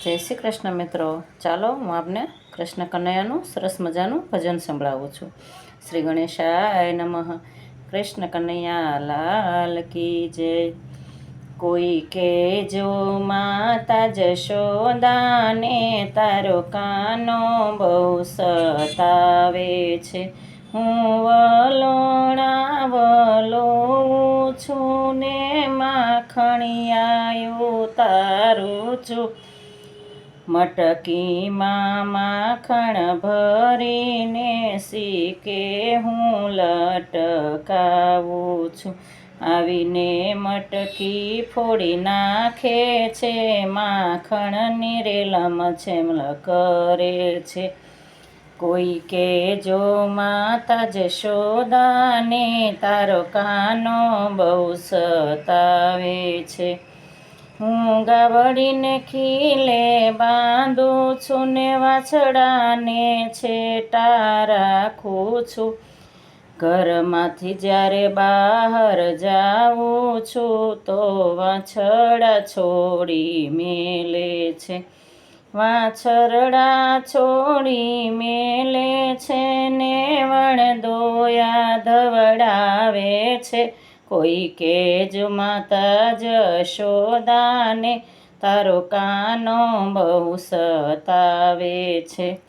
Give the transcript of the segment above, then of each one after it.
જય શ્રી કૃષ્ણ મિત્રો. ચાલો હું આપને કૃષ્ણ કનૈયાનું સરસ મજાનું ભજન સંભળાવું છું. શ્રી ગણેશાય નમઃ. કૃષ્ણ કનૈયા લાલ કી જય. કોઈ કે જો માતા જશોદાને તારો કાનો બહુ સતાવે છે. હું વલોણા વલોવું છું ને માખણિયાયું તારું છું. મટકીમાં માખણ ભરીને શીકે હું લટકાવું છું. આવીને મટકી ફોડી નાખે છે, માખણની રેલમ છેમલ કરે છે. કોઈ કે જો માતા જશોદાને તારો કાનો બહુ સતાવે છે. હું ગાવડીને ખીલે બાંધું છું ને વાછડાને છેટા રાખું છું. ઘરમાંથી જ્યારે બહાર જાઉં છું તો વાછરડા છોડી મેલે છે. વાછરડા છોડી મેલે છે ને વણદોયા ધવડાવે છે. કોઈ કે જો માતા જશોદાને તારો કાનો બહુ સતાવે છે.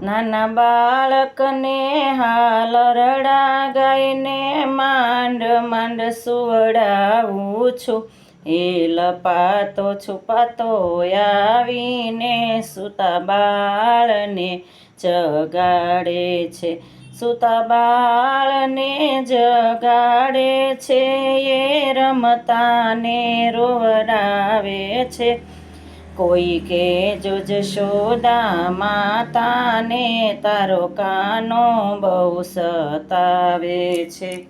નાના બાળકને હાલરડા ગાઈને માંડ માંડ સુવડાવું છું. એ લપાતો છુપાતો આવીને સૂતા બાળને જગાડે છે. સૂતા બાળને જગાડે છે, એ રમતાને રોવડાવે છે. કોઈ કે જો જશોદા માતાને તારો કાનો બહુ સતાવે છે.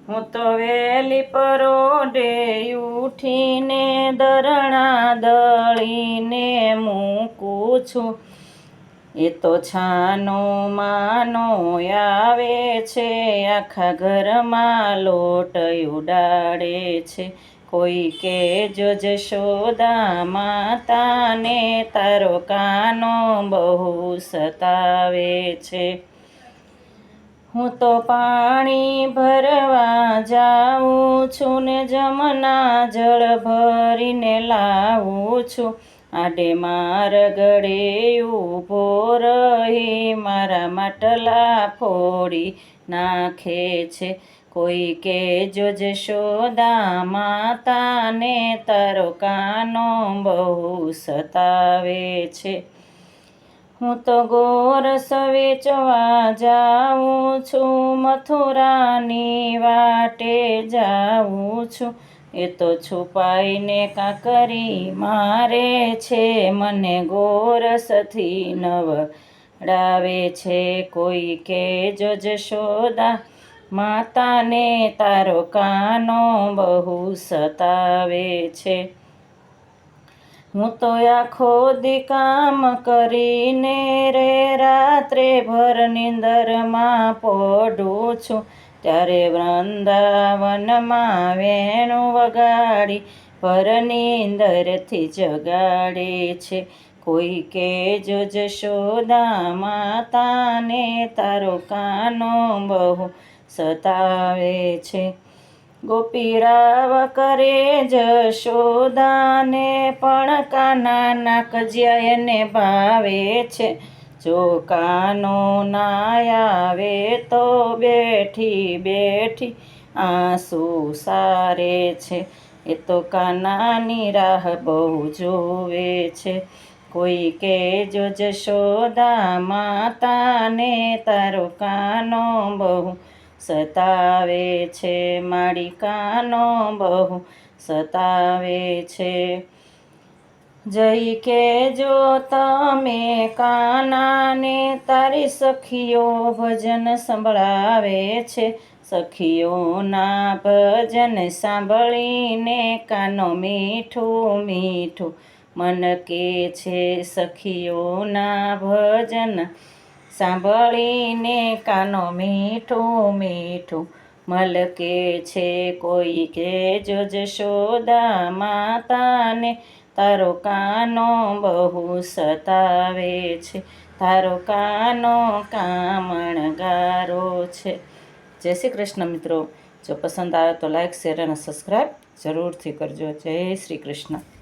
હું તો વહેલી પરોઢે ઉઠીને દરણા દળીને મૂકું છું. એ તો છાનો માનો આવે છે, આખા ઘરમાં લોટ ઉડાડે છે. કોઈ કે જો જશોદા માતાને તારો કાનો બહુ સતાવે છે. હું તો પાણી ભરવા જાઉં છું ને જમના જળ ભરીને લાવું છું. આડે માર ગળે ઊભો રહી મારા માટલા ફોડી નાખે છે. કોઈ કે જો જશોદા માતાને તારો કાનો બહુ સતાવે છે. હું તો ગોરસ વેચવા જાઉં છું, મથુરાની વાટે જાઉં છું. એ તો છુપાઈને કાંકરી મારે છે, મને ગોરસથી નવડાવે છે. કોઈ કે જો જશોદા માતાને તારો કાનો બહુ સતાવે છે. હું તો આખો દી કામ કરીને રે રાત્રે ભર નિંદરમાં પડું છું. ત્યારે વૃંદાવનમાં વેણું વગાડી ભર નિંદરથી જગાડે છે. કોઈ કે જો જશોદા માતાને તારો કાનો બહુ સતાવે છે. ગોપીરાવ કરે જશોદાને પણ કાનાના કજિયા એને ભાવે છે. જો કાનો ના આવે તો બેઠી બેઠી આંસુ સારે છે. એ તો કાનાની રાહ બહુ જોવે છે. કોઈ કે જો જશોદા માતાને તારો કાનો બહુ સતાવે છે. મારી કાનો બહુ સતાવે છે. જય કે જો તમે કાનાને તારી સખીઓ ભજન સંભળાવે છે. સખીઓના ભજન સાંભળીને કાનો મીઠું મીઠું મન કે છે. સખીઓના ભજન સાંભળીને કાનો મીઠું મીઠું મલકે છે. કોઈ કે જો જશોદા માતાને તારો કાનો બહુ સતાવે છે, તારો કાનો કામણગારો છે. જય શ્રી કૃષ્ણ મિત્રો. જો પસંદ આવે તો લાઈક, શેર અને સબસ્ક્રાઈબ જરૂરથી કરજો. જય શ્રી કૃષ્ણ.